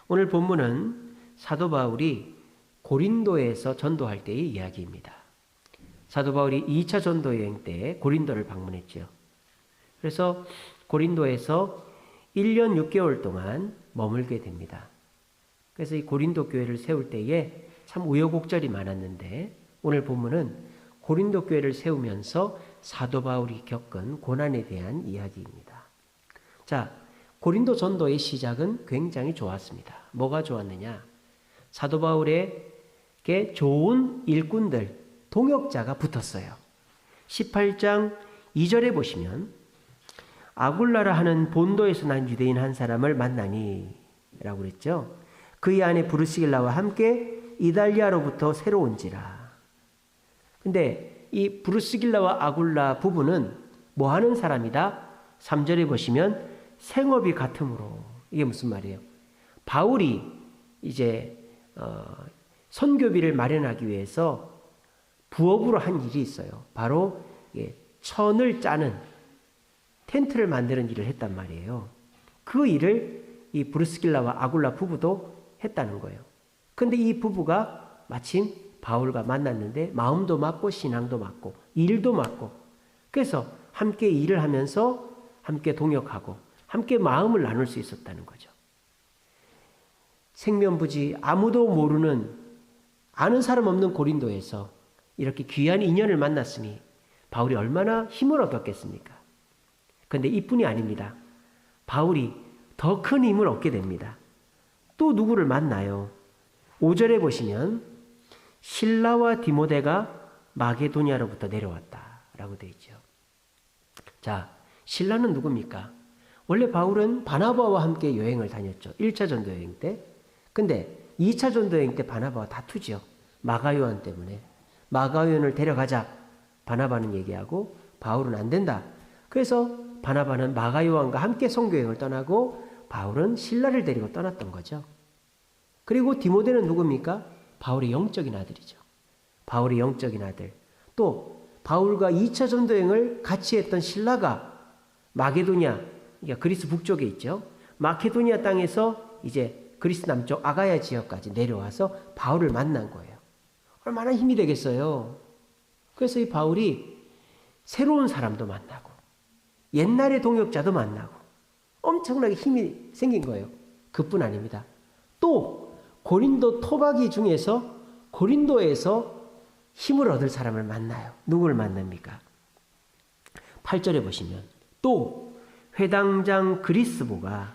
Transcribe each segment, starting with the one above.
오늘 본문은 사도 바울이 고린도에서 전도할 때의 이야기입니다. 사도 바울이 2차 전도 여행 때 고린도를 방문했죠. 그래서 고린도에서 1년 6개월 동안 머물게 됩니다. 그래서 이 고린도 교회를 세울 때에 참 우여곡절이 많았는데 오늘 본문은 고린도 교회를 세우면서 사도 바울이 겪은 고난에 대한 이야기입니다. 자, 고린도 전도의 시작은 굉장히 좋았습니다. 뭐가 좋았느냐? 사도 바울에게 좋은 일꾼들, 동역자가 붙었어요. 18장 2절에 보시면 아굴라라 하는 본도에서 난 유대인 한 사람을 만나니 라고 그랬죠. 그의 아내 브루스길라와 함께 이달리아로부터 새로 온지라. 근데 이 브루스길라와 아굴라 부부는 뭐 하는 사람이다? 3절에 보시면 생업이 같으므로. 이게 무슨 말이에요? 바울이 이제 선교비를 마련하기 위해서 부업으로 한 일이 있어요. 바로 천을 짜는 텐트를 만드는 일을 했단 말이에요. 그 일을 이 브루스길라와 아굴라 부부도 했다는 거예요. 근데 이 부부가 마침 바울과 만났는데 마음도 맞고 신앙도 맞고 일도 맞고 그래서 함께 일을 하면서 함께 동역하고 함께 마음을 나눌 수 있었다는 거죠. 생면부지 아무도 모르는 아는 사람 없는 고린도에서 이렇게 귀한 인연을 만났으니 바울이 얼마나 힘을 얻었겠습니까? 그런데 이뿐이 아닙니다. 바울이 더 큰 힘을 얻게 됩니다. 또 누구를 만나요? 5절에 보시면 실라와 디모데가 마게도니아로부터 내려왔다라고 되어 있죠. 자, 실라는 누굽니까? 원래 바울은 바나바와 함께 여행을 다녔죠. 1차 전도 여행 때. 근데 2차 전도 여행 때 바나바와 다투죠. 마가요한 때문에. 마가요한을 데려가자. 바나바는 얘기하고 바울은 안 된다. 그래서 바나바는 마가요한과 함께 선교여행을 떠나고 바울은 실라를 데리고 떠났던 거죠. 그리고 디모데는 누굽니까? 바울의 영적인 아들이죠. 바울의 영적인 아들. 또 바울과 2차 전도여행을 같이 했던 실라가 마게도니아, 그러니까 그리스 북쪽에 있죠. 마케도니아 땅에서 이제 그리스 남쪽 아가야 지역까지 내려와서 바울을 만난 거예요. 얼마나 힘이 되겠어요. 그래서 이 바울이 새로운 사람도 만나고 옛날의 동역자도 만나고 엄청나게 힘이 생긴 거예요. 그뿐 아닙니다. 또 고린도 토박이 중에서 고린도에서 힘을 얻을 사람을 만나요. 누구를 만납니까? 8절에 보시면 또 회당장 그리스보가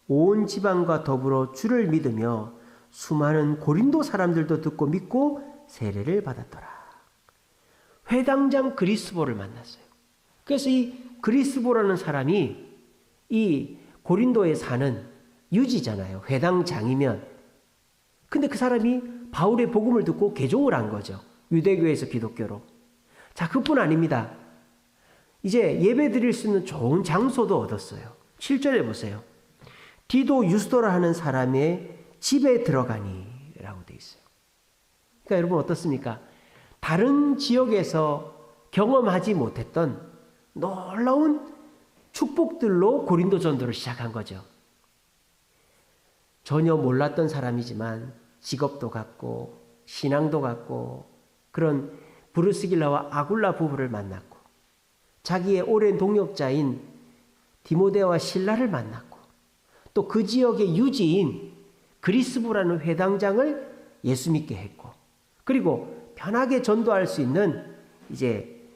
온 지방과 더불어 주를 믿으며 수많은 고린도 사람들도 듣고 믿고 세례를 받았더라. 회당장 그리스보를 만났어요. 그래서 이 그리스보라는 사람이 이 고린도에 사는 유지잖아요. 회당장이면. 근데 그 사람이 바울의 복음을 듣고 개종을 한 거죠. 유대교에서 기독교로. 자, 그뿐 아닙니다. 이제 예배 드릴 수 있는 좋은 장소도 얻었어요. 7절에 보세요. 디도 유스도라 하는 사람의 집에 들어가니 라고 되어 있어요. 그러니까 여러분 어떻습니까? 다른 지역에서 경험하지 못했던 놀라운 축복들로 고린도 전도를 시작한 거죠. 전혀 몰랐던 사람이지만 직업도 갖고 신앙도 갖고 그런 브루스길라와 아굴라 부부를 만났고 자기의 오랜 동역자인 디모데와 실라를 만났고 또 그 지역의 유지인 그리스보라는 회당장을 예수 믿게 했고 그리고 편하게 전도할 수 있는 이제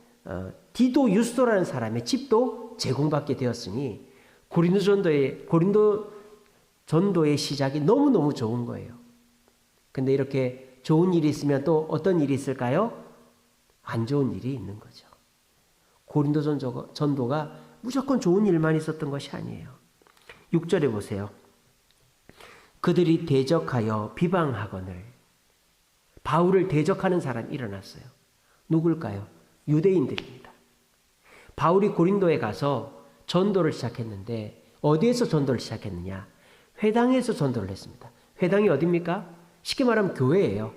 디도 유스도라는 사람의 집도 제공받게 되었으니 고린도 전도의 시작이 너무너무 좋은 거예요. 근데 이렇게 좋은 일이 있으면 또 어떤 일이 있을까요? 안 좋은 일이 있는 거죠. 고린도 전도가 무조건 좋은 일만 있었던 것이 아니에요. 6절에 보세요. 그들이 대적하여 비방하거늘. 바울을 대적하는 사람이 일어났어요. 누굴까요? 유대인들입니다. 바울이 고린도에 가서 전도를 시작했는데 어디에서 전도를 시작했느냐? 회당에서 전도를 했습니다. 회당이 어디입니까? 쉽게 말하면 교회예요.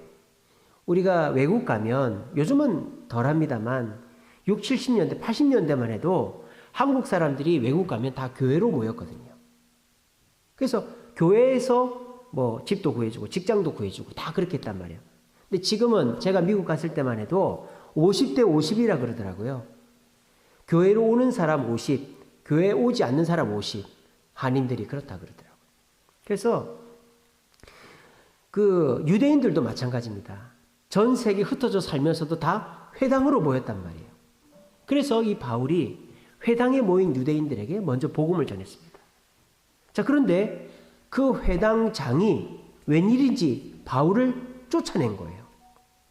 우리가 외국 가면 요즘은 덜합니다만 60, 70년대, 80년대만 해도 한국 사람들이 외국 가면 다 교회로 모였거든요. 그래서 교회에서 뭐 집도 구해주고 직장도 구해주고 다 그렇게 했단 말이에요. 근데 지금은 제가 미국 갔을 때만 해도 50대 50이라 그러더라고요. 교회로 오는 사람 50, 교회에 오지 않는 사람 50, 한인들이 그렇다 그러더라고요. 그래서 그 유대인들도 마찬가지입니다. 전 세계 흩어져 살면서도 다 회당으로 모였단 말이에요. 그래서 이 바울이 회당에 모인 유대인들에게 먼저 복음을 전했습니다. 자, 그런데 그 회당장이 웬일인지 바울을 쫓아낸 거예요.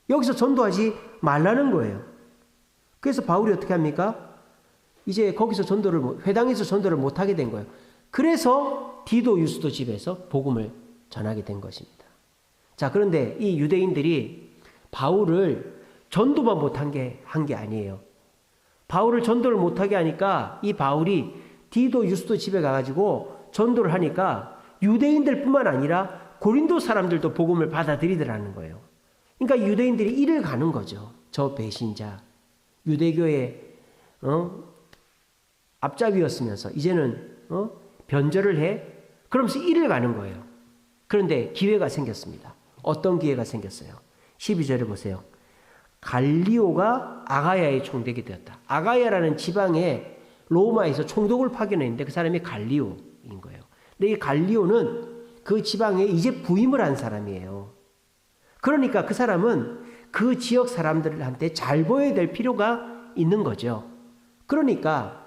여기서 전도하지 말라는 거예요. 그래서 바울이 어떻게 합니까? 이제 거기서 회당에서 전도를 못하게 된 거예요. 그래서 디도 유스도 집에서 복음을 전하게 된 것입니다. 자, 그런데 이 유대인들이 바울을 전도만 못한 게 아니에요. 바울을 전도를 못하게 하니까 이 바울이 디도 유스도 집에 가가지고 전도를 하니까 유대인들뿐만 아니라 고린도 사람들도 복음을 받아들이더라는 거예요. 그러니까 유대인들이 이를 가는 거죠. 저 배신자, 유대교의 앞잡이였으면서 이제는 변절을 해? 그러면서 이를 가는 거예요. 그런데 기회가 생겼습니다. 어떤 기회가 생겼어요? 12절에 보세요. 갈리오가 아가야의 총독이 되었다. 아가야라는 지방에 로마에서 총독을 파견했는데 그 사람이 갈리오인 거예요. 근데 이 갈리오는 그 지방에 이제 부임을 한 사람이에요. 그러니까 그 사람은 그 지역 사람들한테 잘 보여야 될 필요가 있는 거죠. 그러니까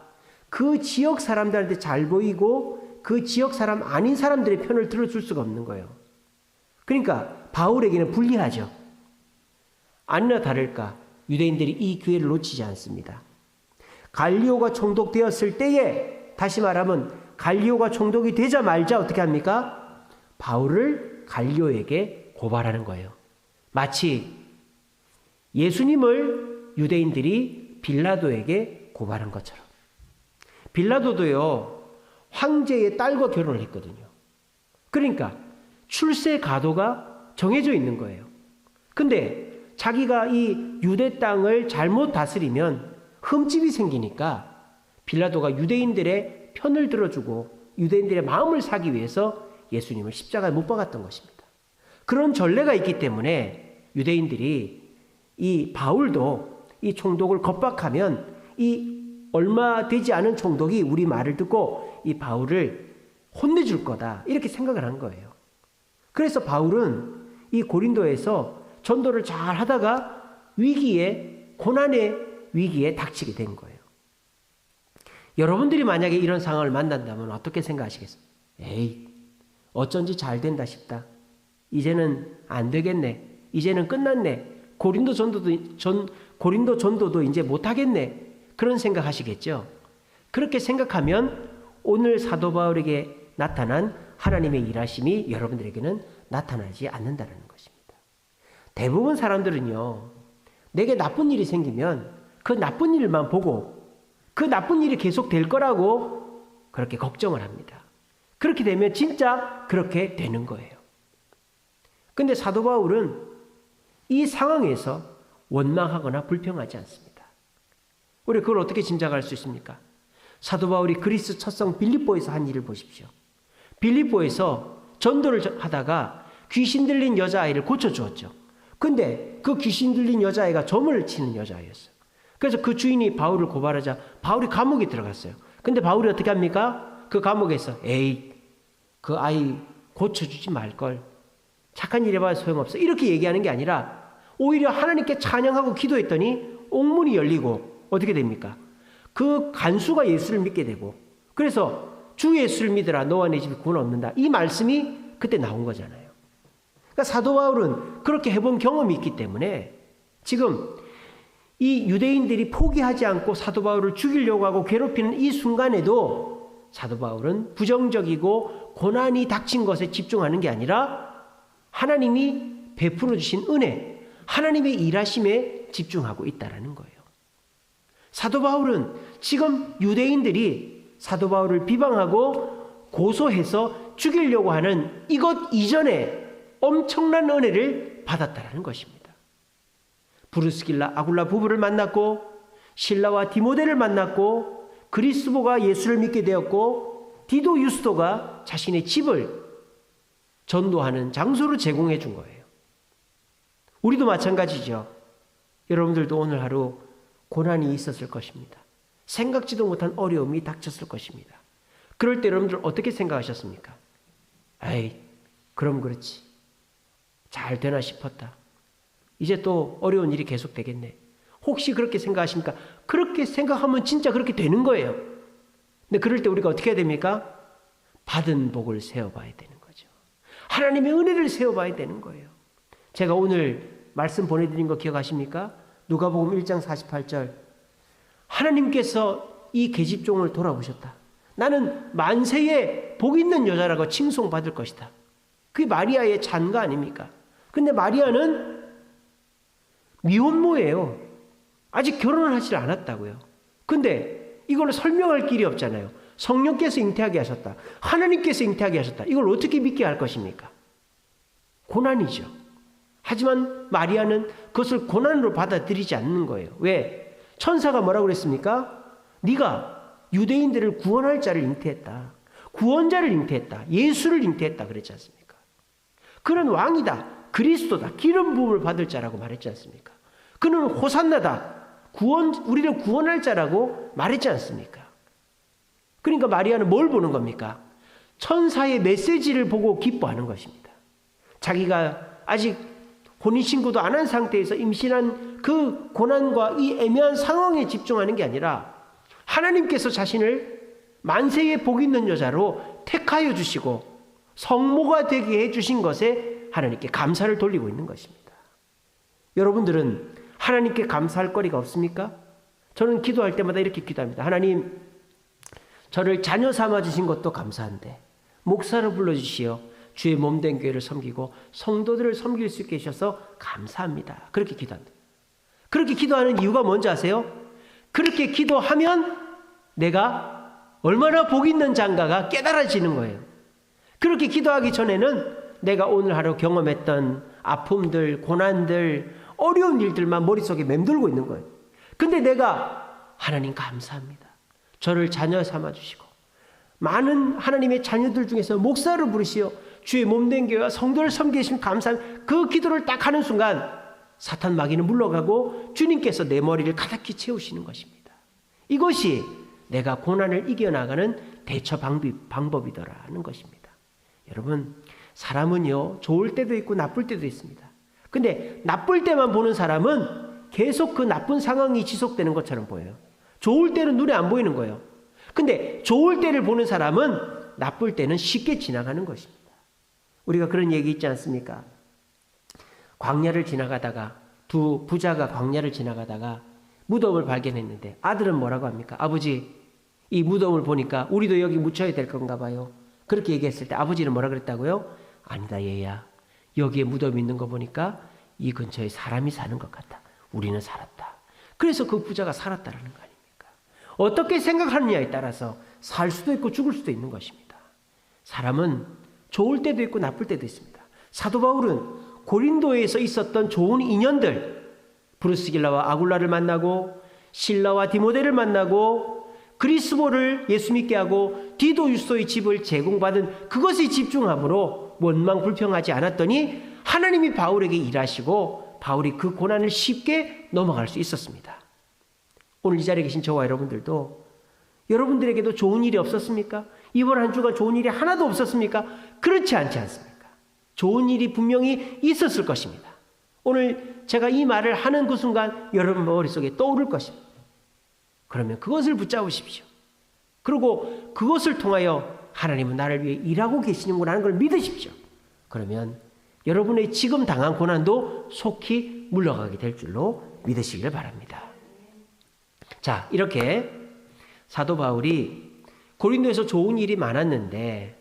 그 지역 사람들한테 잘 보이고 그 지역 사람 아닌 사람들의 편을 들어줄 수가 없는 거예요. 그러니까 바울에게는 불리하죠. 아니나 다를까 유대인들이 이 기회를 놓치지 않습니다. 갈리오가 총독되었을 때에, 다시 말하면 갈리오가 총독이 되자 말자 어떻게 합니까? 바울을 갈리오에게 고발하는 거예요. 마치 예수님을 유대인들이 빌라도에게 고발한 것처럼. 빌라도도요, 황제의 딸과 결혼을 했거든요. 그러니까 출세 가도가 정해져 있는 거예요. 근데 자기가 이 유대 땅을 잘못 다스리면 흠집이 생기니까 빌라도가 유대인들의 편을 들어주고 유대인들의 마음을 사기 위해서 예수님을 십자가에 못 박았던 것입니다. 그런 전례가 있기 때문에 유대인들이 이 바울도 이 총독을 겁박하면 이 얼마 되지 않은 총독이 우리 말을 듣고 이 바울을 혼내줄 거다, 이렇게 생각을 한 거예요. 그래서 바울은 이 고린도에서 전도를 잘 하다가 고난의 위기에 닥치게 된 거예요. 여러분들이 만약에 이런 상황을 만난다면 어떻게 생각하시겠어요? 에이, 어쩐지 잘 된다 싶다. 이제는 안 되겠네. 이제는 끝났네. 고린도 전도도 이제 못하겠네. 그런 생각하시겠죠? 그렇게 생각하면 오늘 사도 바울에게 나타난 하나님의 일하심이 여러분들에게는 나타나지 않는다는 것입니다. 대부분 사람들은요, 내게 나쁜 일이 생기면 그 나쁜 일만 보고 그 나쁜 일이 계속 될 거라고 그렇게 걱정을 합니다. 그렇게 되면 진짜 그렇게 되는 거예요. 근데 사도 바울은 이 상황에서 원망하거나 불평하지 않습니다. 우리 그걸 어떻게 짐작할 수 있습니까? 사도 바울이 그리스 첫성 빌립보에서 한 일을 보십시오. 빌립보에서 전도를 하다가 귀신 들린 여자아이를 고쳐주었죠. 근데 그 귀신 들린 여자아이가 점을 치는 여자아이였어요. 그래서 그 주인이 바울을 고발하자 바울이 감옥에 들어갔어요. 근데 바울이 어떻게 합니까? 그 감옥에서 에이, 그 아이 고쳐주지 말걸. 착한 일 해봐야 소용없어. 이렇게 얘기하는 게 아니라 오히려 하나님께 찬양하고 기도했더니 옥문이 열리고 어떻게 됩니까? 그 간수가 예수를 믿게 되고, 그래서 주 예수를 믿으라 너와 내 집에 구원 얻는다, 이 말씀이 그때 나온 거잖아요. 그러니까 사도 바울은 그렇게 해본 경험이 있기 때문에 지금 이 유대인들이 포기하지 않고 사도 바울을 죽이려고 하고 괴롭히는 이 순간에도 사도 바울은 부정적이고 고난이 닥친 것에 집중하는 게 아니라 하나님이 베풀어 주신 은혜, 하나님의 일하심에 집중하고 있다는 거예요. 사도 바울은 지금 유대인들이 사도 바울을 비방하고 고소해서 죽이려고 하는 이것 이전에 엄청난 은혜를 받았다는 것입니다. 브루스길라 아굴라 부부를 만났고 실라와 디모데를 만났고 그리스도가 예수를 믿게 되었고 디도 유스도가 자신의 집을 전도하는 장소를 제공해 준 거예요. 우리도 마찬가지죠. 여러분들도 오늘 하루 고난이 있었을 것입니다. 생각지도 못한 어려움이 닥쳤을 것입니다. 그럴 때 여러분들 어떻게 생각하셨습니까? 아이, 그럼 그렇지. 잘 되나 싶었다. 이제 또 어려운 일이 계속 되겠네. 혹시 그렇게 생각하십니까? 그렇게 생각하면 진짜 그렇게 되는 거예요. 근데 그럴 때 우리가 어떻게 해야 됩니까? 받은 복을 세워봐야 되는 거죠. 하나님의 은혜를 세워봐야 되는 거예요. 제가 오늘 말씀 보내드린 거 기억하십니까? 누가복음 1장 48절. 하나님께서 이 계집종을 돌아보셨다. 나는 만세에 복 있는 여자라고 칭송받을 것이다. 그게 마리아의 잔가 아닙니까? 근데 마리아는 미혼모예요. 아직 결혼을 하지 않았다고요. 근데 이걸 설명할 길이 없잖아요. 성령께서 잉태하게 하셨다. 하나님께서 잉태하게 하셨다. 이걸 어떻게 믿게 할 것입니까? 고난이죠. 하지만 마리아는 그것을 고난으로 받아들이지 않는 거예요. 왜? 천사가 뭐라고 그랬습니까? 네가 유대인들을 구원할 자를 잉태했다. 구원자를 잉태했다. 예수를 잉태했다 그랬지 않습니까? 그는 왕이다. 그리스도다. 기름 부음을 받을 자라고 말했지 않습니까? 그는 호산나다. 우리를 구원할 자라고 말했지 않습니까? 그러니까 마리아는 뭘 보는 겁니까? 천사의 메시지를 보고 기뻐하는 것입니다. 자기가 아직 혼인신고도 안 한 상태에서 임신한 그 고난과 이 애매한 상황에 집중하는 게 아니라 하나님께서 자신을 만세의 복 있는 여자로 택하여 주시고 성모가 되게 해주신 것에 하나님께 감사를 돌리고 있는 것입니다. 여러분들은 하나님께 감사할 거리가 없습니까? 저는 기도할 때마다 이렇게 기도합니다. 하나님, 저를 자녀 삼아주신 것도 감사한데 목사로 불러주시어 주의 몸된 교회를 섬기고 성도들을 섬길 수 있게 하셔서 감사합니다. 그렇게 기도합니다. 그렇게 기도하는 이유가 뭔지 아세요? 그렇게 기도하면 내가 얼마나 복 있는 장가가 깨달아지는 거예요. 그렇게 기도하기 전에는 내가 오늘 하루 경험했던 아픔들, 고난들, 어려운 일들만 머릿속에 맴돌고 있는 거예요. 근데 내가 하나님 감사합니다. 저를 자녀 삼아주시고 많은 하나님의 자녀들 중에서 목사를 부르시어 주의 몸된 교회와 성도를 섬기시면 감사합니다. 그 기도를 딱 하는 순간 사탄 마귀는 물러가고 주님께서 내 머리를 가득히 채우시는 것입니다. 이것이 내가 고난을 이겨나가는 대처 방법이더라는 것입니다. 여러분, 사람은요, 좋을 때도 있고 나쁠 때도 있습니다. 근데 나쁠 때만 보는 사람은 계속 그 나쁜 상황이 지속되는 것처럼 보여요. 좋을 때는 눈에 안 보이는 거예요. 근데 좋을 때를 보는 사람은 나쁠 때는 쉽게 지나가는 것입니다. 우리가 그런 얘기 있지 않습니까? 광야를 지나가다가 두 부자가 광야를 지나가다가 무덤을 발견했는데 아들은 뭐라고 합니까? 아버지, 이 무덤을 보니까 우리도 여기 묻혀야 될 건가 봐요. 그렇게 얘기했을 때 아버지는 뭐라 그랬다고요? 아니다 얘야. 여기에 무덤이 있는 거 보니까 이 근처에 사람이 사는 것 같다. 우리는 살았다. 그래서 그 부자가 살았다라는 거 아닙니까? 어떻게 생각하느냐에 따라서 살 수도 있고 죽을 수도 있는 것입니다. 사람은 좋을 때도 있고 나쁠 때도 있습니다. 사도 바울은 고린도에서 있었던 좋은 인연들, 브루스길라와 아굴라를 만나고 실라와 디모데를 만나고 그리스도를 예수 믿게 하고 디도 유스도의 집을 제공받은 그것에 집중함으로 원망 불평하지 않았더니 하나님이 바울에게 일하시고 바울이 그 고난을 쉽게 넘어갈 수 있었습니다. 오늘 이 자리에 계신 저와 여러분들도 여러분들에게도 좋은 일이 없었습니까? 이번 한 주간 좋은 일이 하나도 없었습니까? 그렇지 않지 않습니까? 좋은 일이 분명히 있었을 것입니다. 오늘 제가 이 말을 하는 그 순간 여러분 머릿속에 떠오를 것입니다. 그러면 그것을 붙잡으십시오. 그리고 그것을 통하여 하나님은 나를 위해 일하고 계시는구나 하는 걸 믿으십시오. 그러면 여러분의 지금 당한 고난도 속히 물러가게 될 줄로 믿으시길 바랍니다. 자, 이렇게 사도 바울이 고린도에서 좋은 일이 많았는데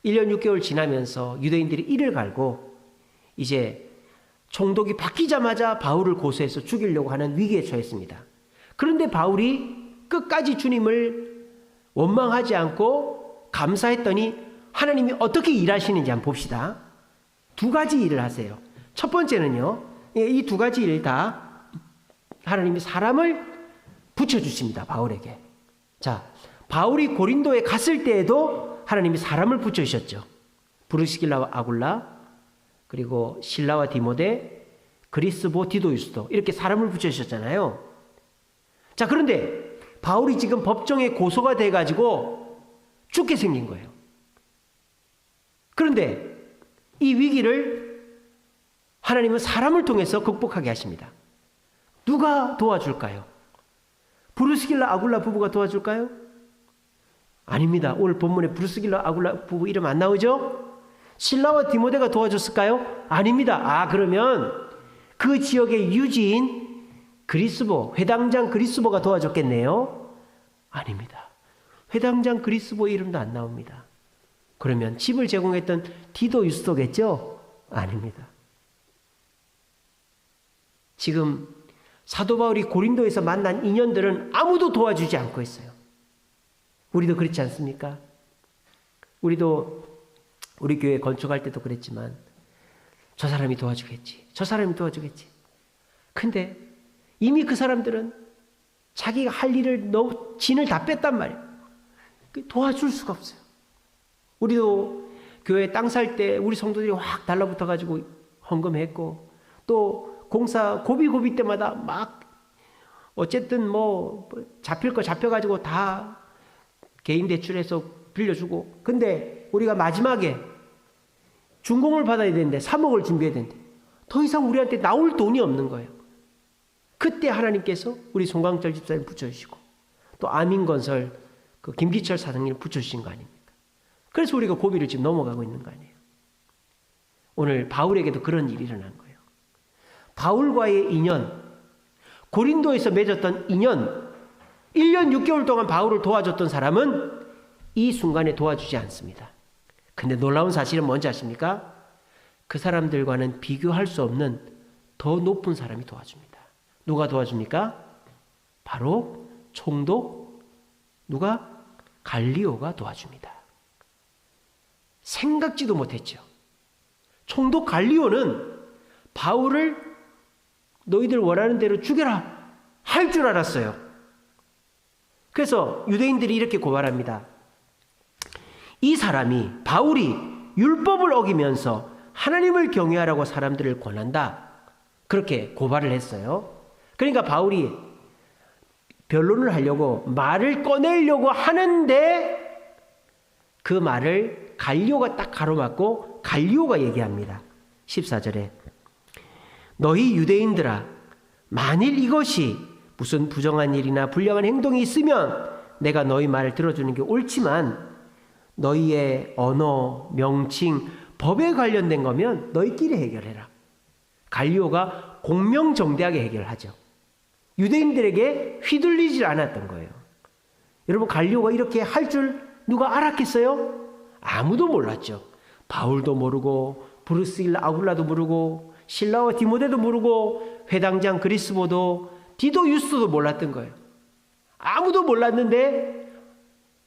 1년 6개월 지나면서 유대인들이 이를 갈고 이제 총독이 바뀌자마자 바울을 고소해서 죽이려고 하는 위기에 처했습니다. 그런데 바울이 끝까지 주님을 원망하지 않고 감사했더니 하나님이 어떻게 일하시는지 한번 봅시다. 두 가지 일을 하세요. 첫 번째는요, 이 두 가지 일 다 하나님이 사람을 붙여주십니다. 바울에게. 자, 바울이 고린도에 갔을 때에도 하나님이 사람을 붙여주셨죠. 브루스길라와 아굴라, 그리고 실라와 디모데, 그리스보, 디도유스도 이렇게 사람을 붙여주셨잖아요. 자, 그런데 바울이 지금 법정에 고소가 돼가지고 죽게 생긴 거예요. 그런데 이 위기를 하나님은 사람을 통해서 극복하게 하십니다. 누가 도와줄까요? 브루스길라 아굴라 부부가 도와줄까요? 아닙니다. 오늘 본문에 브루스길라 아굴라 부부 이름 안 나오죠? 실라와 디모데가 도와줬을까요? 아닙니다. 그러면 그 지역의 유지인 그리스보, 회당장 그리스보가 도와줬겠네요? 아닙니다. 회당장 그리스보의 이름도 안 나옵니다. 그러면 집을 제공했던 디도 유스도겠죠? 아닙니다. 지금 사도 바울이 고린도에서 만난 인연들은 아무도 도와주지 않고 있어요. 우리도 그렇지 않습니까? 우리도 우리 교회 건축할 때도 그랬지만 저 사람이 도와주겠지. 저 사람이 도와주겠지. 근데 이미 그 사람들은 자기가 할 일을 너무 진을 다 뺐단 말이에요. 도와줄 수가 없어요. 우리도 교회 땅 살 때 우리 성도들이 확 달라붙어가지고 헌금했고 또 공사 고비고비 때마다 막 어쨌든 뭐 잡힐 거 잡혀가지고 다 개인 대출해서 빌려주고 근데 우리가 마지막에 준공을 받아야 되는데 3억을 준비해야 되는데 더 이상 우리한테 나올 돈이 없는 거예요. 그때 하나님께서 우리 송광철 집사님 붙여주시고 또 아민건설 그 김기철 사장님을 붙여주신 거 아닙니까? 그래서 우리가 고비를 지금 넘어가고 있는 거 아니에요. 오늘 바울에게도 그런 일이 일어난 거예요. 바울과의 인연, 고린도에서 맺었던 인연, 1년 6개월 동안 바울을 도와줬던 사람은 이 순간에 도와주지 않습니다. 근데 놀라운 사실은 뭔지 아십니까? 그 사람들과는 비교할 수 없는 더 높은 사람이 도와줍니다. 누가 도와줍니까? 바로 총독, 누가? 갈리오가 도와줍니다. 생각지도 못했죠. 총독 갈리오는 바울을 너희들 원하는 대로 죽여라 할 줄 알았어요. 그래서 유대인들이 이렇게 고발합니다. 이 사람이 바울이 율법을 어기면서 하나님을 경외하라고 사람들을 권한다. 그렇게 고발을 했어요. 그러니까 바울이 변론을 하려고 말을 꺼내려고 하는데 그 말을 갈리오가 딱 가로막고 갈리오가 얘기합니다. 14절에 너희 유대인들아 만일 이것이 무슨 부정한 일이나 불량한 행동이 있으면 내가 너희 말을 들어주는 게 옳지만 너희의 언어, 명칭, 법에 관련된 거면 너희끼리 해결해라. 갈리오가 공명정대하게 해결하죠. 유대인들에게 휘둘리질 않았던 거예요. 여러분 갈리오가 이렇게 할 줄 누가 알았겠어요? 아무도 몰랐죠. 바울도 모르고 브루스길라 아굴라도 모르고 실라와 디모데도 모르고 회당장 그리스보도 디도 유스도 몰랐던 거예요. 아무도 몰랐는데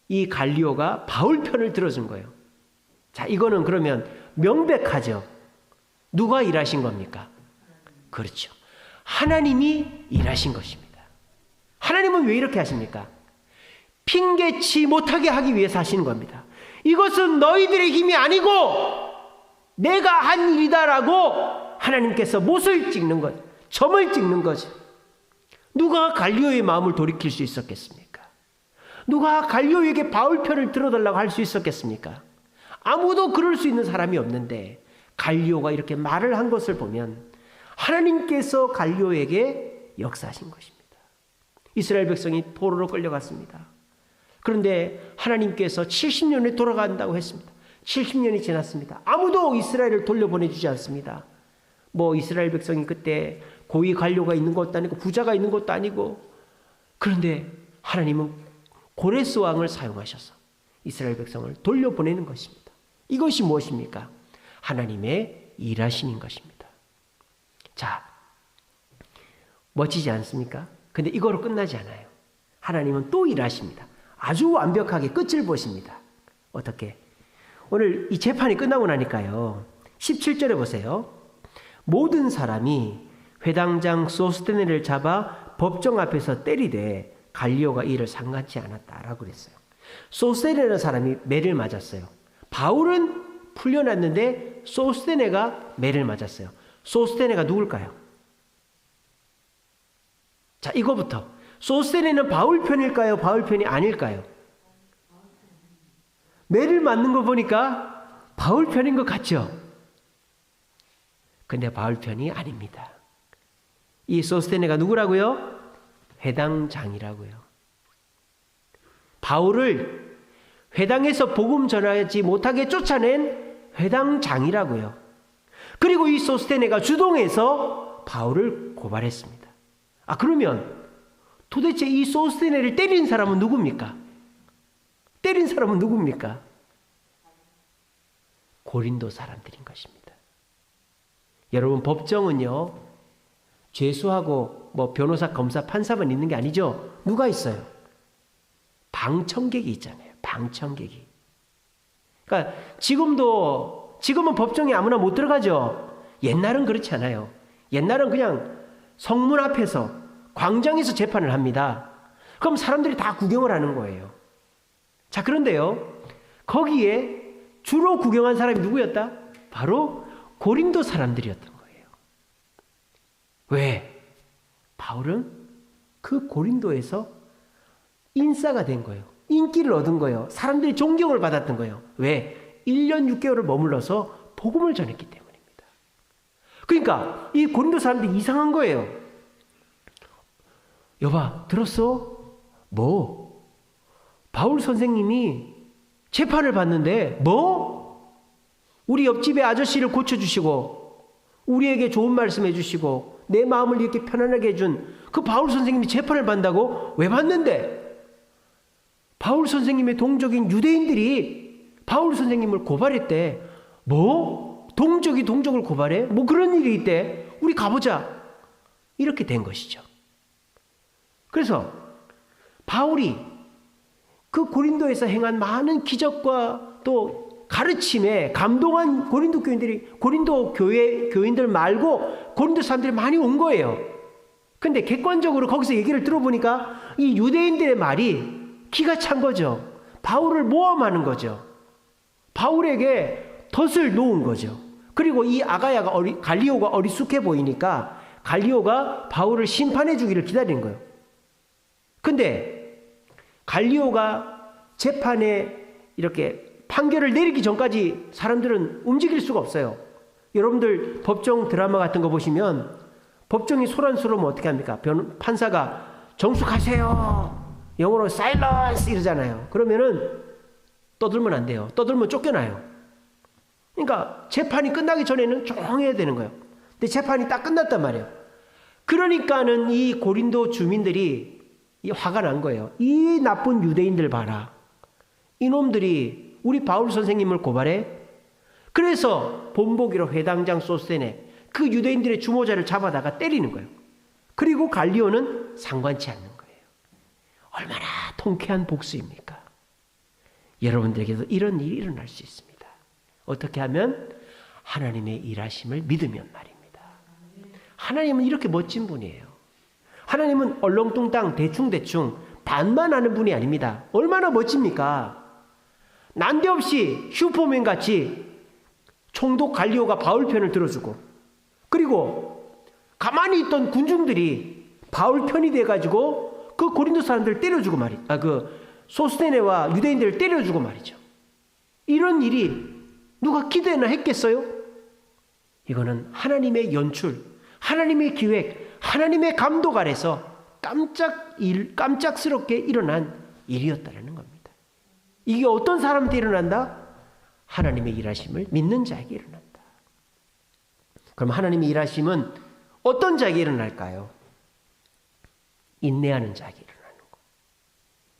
이 갈리오가 바울 편을 들어준 거예요. 자, 이거는 그러면 명백하죠. 누가 일하신 겁니까? 그렇죠. 하나님이 일하신 것입니다. 하나님은 왜 이렇게 하십니까? 핑계치 못하게 하기 위해서 하시는 겁니다. 이것은 너희들의 힘이 아니고 내가 한 일이다라고 하나님께서 못을 찍는 것, 점을 찍는 거죠. 누가 갈리오의 마음을 돌이킬 수 있었겠습니까? 누가 갈리오에게 바울 편을 들어달라고 할 수 있었겠습니까? 아무도 그럴 수 있는 사람이 없는데 갈리오가 이렇게 말을 한 것을 보면 하나님께서 갈리오에게 역사하신 것입니다. 이스라엘 백성이 포로로 끌려갔습니다. 그런데 하나님께서 70년에 돌아간다고 했습니다. 70년이 지났습니다. 아무도 이스라엘을 돌려보내주지 않습니다. 뭐 이스라엘 백성이 그때 고위 관료가 있는 것도 아니고 부자가 있는 것도 아니고 그런데 하나님은 고레스 왕을 사용하셔서 이스라엘 백성을 돌려보내는 것입니다. 이것이 무엇입니까? 하나님의 일하심인 것입니다. 자, 멋지지 않습니까? 근데 이거로 끝나지 않아요. 하나님은 또 일하십니다. 아주 완벽하게 끝을 보십니다. 어떻게? 오늘 이 재판이 끝나고 나니까요. 17절에 보세요. 모든 사람이 회당장 소스테네를 잡아 법정 앞에서 때리되 갈리오가 이를 상관치 않았다라고 그랬어요. 소스테네라는 사람이 매를 맞았어요. 바울은 풀려났는데 소스테네가 매를 맞았어요. 소스테네가 누굴까요? 자, 이거부터. 소스테네는 바울 편일까요? 바울 편이 아닐까요? 매를 맞는 거 보니까 바울 편인 것 같죠? 근데 바울 편이 아닙니다. 이 소스테네가 누구라고요? 회당장이라고요. 바울을 회당에서 복음 전하지 못하게 쫓아낸 회당장이라고요. 그리고 이 소스테네가 주동해서 바울을 고발했습니다. 그러면 도대체 이 소스테네를 때린 사람은 누굽니까? 때린 사람은 누굽니까? 고린도 사람들인 것입니다. 여러분, 법정은요, 죄수하고 변호사, 검사, 판사만 있는 게 아니죠. 누가 있어요? 방청객이 있잖아요. 방청객이. 그러니까 지금은 법정에 아무나 못 들어가죠. 옛날은 그렇지 않아요. 옛날은 그냥 성문 앞에서, 광장에서 재판을 합니다. 그럼 사람들이 다 구경을 하는 거예요. 자, 그런데요, 거기에 주로 구경한 사람이 누구였다? 바로 고린도 사람들이었던 거예요. 왜? 바울은 그 고린도에서 인싸가 된 거예요. 인기를 얻은 거예요. 사람들이 존경을 받았던 거예요. 왜? 1년 6개월을 머물러서 복음을 전했기 때문입니다. 그러니까 이 고린도 사람들이 이상한 거예요. 여봐, 들었어? 뭐? 바울 선생님이 재판을 받는데 우리 옆집의 아저씨를 고쳐주시고 우리에게 좋은 말씀 해주시고 내 마음을 이렇게 편안하게 해준 그 바울 선생님이 재판을 받는다고? 왜 받는데? 바울 선생님의 동족인 유대인들이 바울 선생님을 고발했대. 동족이 동족을 고발해? 그런 일이 있대. 우리 가보자. 이렇게 된 것이죠. 그래서 바울이 그 고린도에서 행한 많은 기적과 또 가르침에 감동한 고린도 교인들 말고 고린도 사람들이 많이 온 거예요. 근데 객관적으로 거기서 얘기를 들어보니까 이 유대인들의 말이 기가 찬 거죠. 바울을 모함하는 거죠. 바울에게 덫을 놓은 거죠. 그리고 이 갈리오가 어리숙해 보이니까 갈리오가 바울을 심판해 주기를 기다린 거예요. 근데 갈리오가 재판에 이렇게 판결을 내리기 전까지 사람들은 움직일 수가 없어요. 여러분들 법정 드라마 같은 거 보시면 법정이 소란스러우면 어떻게 합니까? 판사가 정숙하세요. 영어로 silence 이러잖아요. 그러면은 떠들면 안 돼요. 떠들면 쫓겨나요. 그러니까 재판이 끝나기 전에는 조용해야 되는 거예요. 근데 재판이 딱 끝났단 말이에요. 그러니까는 이 고린도 주민들이 화가 난 거예요. 이 나쁜 유대인들 봐라. 이놈들이 우리 바울 선생님을 고발해? 그래서 본보기로 회당장 소스테네 그 유대인들의 주모자를 잡아다가 때리는 거예요. 그리고 갈리오는 상관치 않는 거예요. 얼마나 통쾌한 복수입니까? 여러분들에게도 이런 일이 일어날 수 있습니다. 어떻게 하면? 하나님의 일하심을 믿으면 말입니다. 하나님은 이렇게 멋진 분이에요. 하나님은 얼렁뚱땅 대충대충 반만 하는 분이 아닙니다. 얼마나 멋집니까? 난데없이 슈퍼맨 같이 총독 갈리오가 바울 편을 들어주고, 그리고 가만히 있던 군중들이 바울 편이 돼가지고 그 고린도 사람들을 때려주고 그 소스테네와 유대인들을 때려주고 말이죠. 이런 일이 누가 기대나 했겠어요? 이거는 하나님의 연출, 하나님의 기획, 하나님의 감독 아래서 깜짝스럽게 일어난 일이었다는 겁니다. 이게 어떤 사람한테 일어난다? 하나님의 일하심을 믿는 자에게 일어난다. 그럼 하나님의 일하심은 어떤 자에게 일어날까요? 인내하는 자에게 일어나는 것.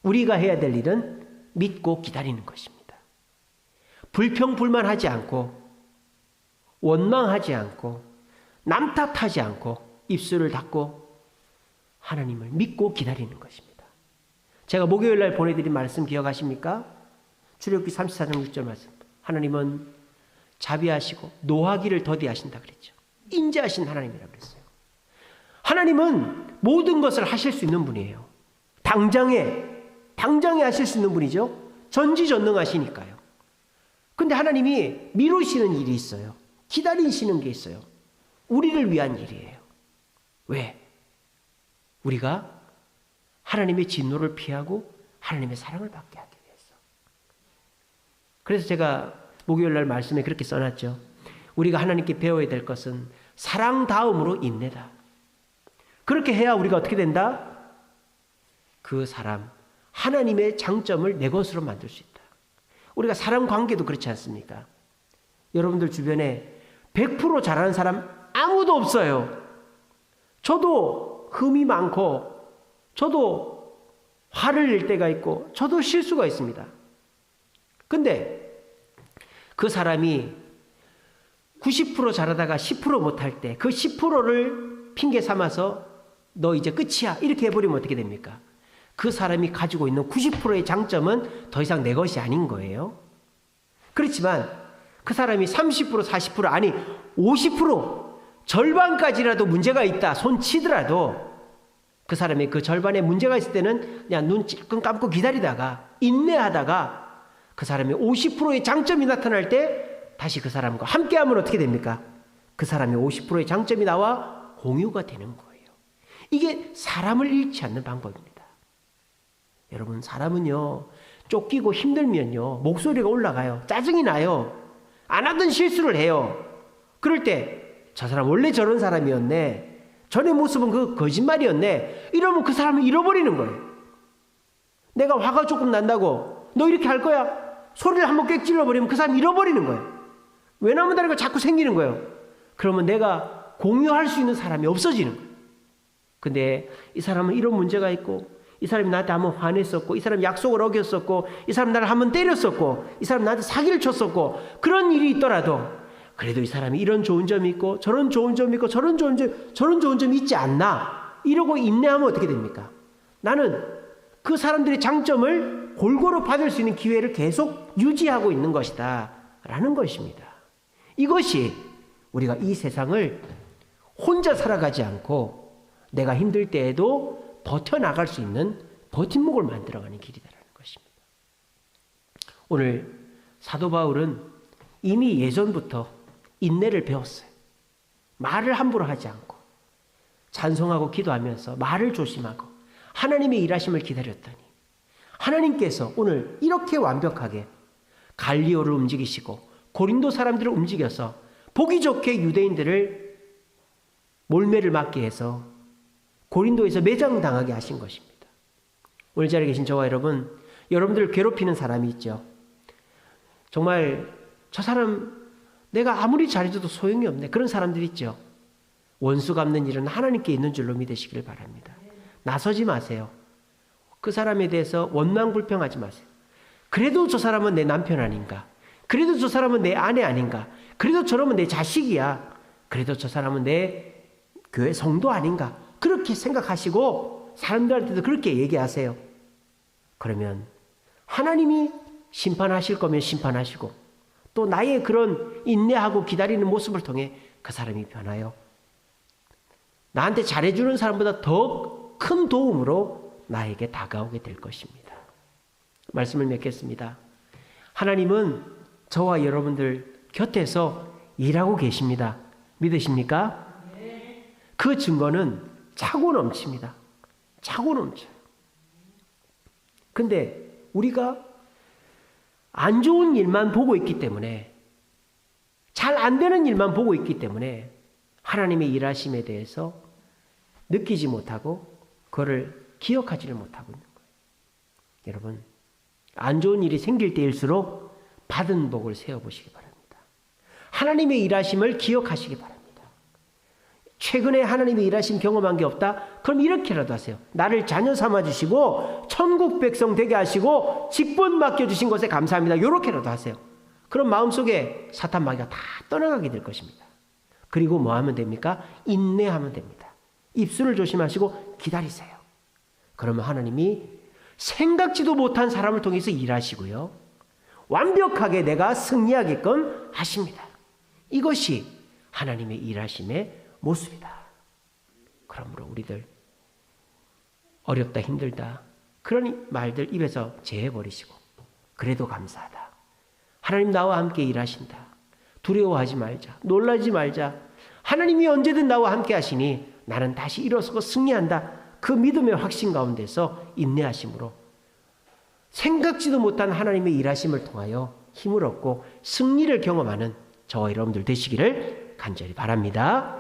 우리가 해야 될 일은 믿고 기다리는 것입니다. 불평불만하지 않고 원망하지 않고 남 탓하지 않고 입술을 닫고 하나님을 믿고 기다리는 것입니다. 제가 목요일 날 보내드린 말씀 기억하십니까? 출애굽기 34장 6절 말씀. 하나님은 자비하시고 노하기를 더디하신다 그랬죠. 인자하신 하나님이라고 그랬어요. 하나님은 모든 것을 하실 수 있는 분이에요. 당장에 하실 수 있는 분이죠. 전지전능하시니까요. 근데 하나님이 미루시는 일이 있어요. 기다리시는 게 있어요. 우리를 위한 일이에요. 왜? 우리가 하나님의 진노를 피하고 하나님의 사랑을 받게 하기 위해서. 그래서 제가 목요일 날 말씀에 그렇게 써놨죠. 우리가 하나님께 배워야 될 것은 사랑 다음으로 인내다. 그렇게 해야 우리가 어떻게 된다? 그 사람, 하나님의 장점을 내 것으로 만들 수 있다. 우리가 사람 관계도 그렇지 않습니까? 여러분들 주변에 100% 잘하는 사람 아무도 없어요. 저도 흠이 많고 저도 화를 낼 때가 있고 저도 실수가 있습니다. 근데 그 사람이 90% 잘하다가 10% 못할 때 그 10%를 핑계 삼아서 너 이제 끝이야 이렇게 해버리면 어떻게 됩니까? 그 사람이 가지고 있는 90%의 장점은 더 이상 내 것이 아닌 거예요. 그렇지만 그 사람이 30% 40% 아니 50% 절반까지라도 문제가 있다 손 치더라도 그 사람이 그 절반에 문제가 있을 때는 그냥 눈 찔끔 감고 기다리다가 인내하다가 그 사람의 50%의 장점이 나타날 때 다시 그 사람과 함께하면 어떻게 됩니까? 그 사람의 50%의 장점이 나와 공유가 되는 거예요. 이게 사람을 잃지 않는 방법입니다. 여러분 사람은요 쫓기고 힘들면요 목소리가 올라가요. 짜증이 나요. 안 하던 실수를 해요. 그럴 때 저 사람 원래 저런 사람이었네. 전의 모습은 그 거짓말이었네. 이러면 그 사람을 잃어버리는 거예요. 내가 화가 조금 난다고 너 이렇게 할 거야? 소리를 한번 꽥 찔러버리면 그 사람 잃어버리는 거예요. 외나무다리가 자꾸 생기는 거예요. 그러면 내가 공유할 수 있는 사람이 없어지는 거예요. 근데 이 사람은 이런 문제가 있고 이 사람이 나한테 한번 화냈었고 이 사람이 약속을 어겼었고 이 사람 나를 한번 때렸었고 이 사람 나한테 사기를 쳤었고 그런 일이 있더라도 그래도 이 사람이 이런 좋은 점이 있고 저런 좋은 점이 있고 저런 좋은 점이 있지 않나 이러고 인내하면 어떻게 됩니까? 나는 그 사람들의 장점을 골고루 받을 수 있는 기회를 계속 유지하고 있는 것이다 라는 것입니다. 이것이 우리가 이 세상을 혼자 살아가지 않고 내가 힘들 때에도 버텨나갈 수 있는 버팀목을 만들어가는 길이다라는 것입니다. 오늘 사도 바울은 이미 예전부터 인내를 배웠어요. 말을 함부로 하지 않고 찬송하고 기도하면서 말을 조심하고 하나님의 일하심을 기다렸더니 하나님께서 오늘 이렇게 완벽하게 갈리오를 움직이시고 고린도 사람들을 움직여서 보기 좋게 유대인들을 몰매를 맞게 해서 고린도에서 매장당하게 하신 것입니다. 오늘 자리에 계신 저와 여러분들을 괴롭히는 사람이 있죠. 정말 저 사람 내가 아무리 잘해줘도 소용이 없네. 그런 사람들 있죠. 원수 갚는 일은 하나님께 있는 줄로 믿으시길 바랍니다. 나서지 마세요. 그 사람에 대해서 원망불평하지 마세요. 그래도 저 사람은 내 남편 아닌가? 그래도 저 사람은 내 아내 아닌가? 그래도 저러면 내 자식이야. 그래도 저 사람은 내 교회 성도 아닌가? 그렇게 생각하시고 사람들한테도 그렇게 얘기하세요. 그러면 하나님이 심판하실 거면 심판하시고 또 나의 그런 인내하고 기다리는 모습을 통해 그 사람이 변하여 나한테 잘해주는 사람보다 더 큰 도움으로 나에게 다가오게 될 것입니다. 말씀을 맺겠습니다. 하나님은 저와 여러분들 곁에서 일하고 계십니다. 믿으십니까? 그 증거는 차고 넘칩니다. 차고 넘쳐요. 근데 우리가 안 좋은 일만 보고 있기 때문에 잘 안 되는 일만 보고 있기 때문에 하나님의 일하심에 대해서 느끼지 못하고 그거를 기억하지를 못하고 있는 거예요. 여러분 안 좋은 일이 생길 때일수록 받은 복을 세어보시기 바랍니다. 하나님의 일하심을 기억하시기 바랍니다. 최근에 하나님의 일하심 경험한 게 없다? 그럼 이렇게라도 하세요. 나를 자녀 삼아주시고 천국 백성 되게 하시고 직분 맡겨주신 것에 감사합니다. 이렇게라도 하세요. 그럼 마음속에 사탄 마귀가 다 떠나가게 될 것입니다. 그리고 뭐 하면 됩니까? 인내하면 됩니다. 입술을 조심하시고 기다리세요. 그러면 하나님이 생각지도 못한 사람을 통해서 일하시고요. 완벽하게 내가 승리하게끔 하십니다. 이것이 하나님의 일하심의 모습이다. 그러므로 우리들 어렵다 힘들다 그런 말들 입에서 제해버리시고 그래도 감사하다. 하나님 나와 함께 일하신다. 두려워하지 말자. 놀라지 말자. 하나님이 언제든 나와 함께 하시니 나는 다시 일어서고 승리한다. 그 믿음의 확신 가운데서 인내하심으로 생각지도 못한 하나님의 일하심을 통하여 힘을 얻고 승리를 경험하는 저와 여러분들 되시기를 간절히 바랍니다.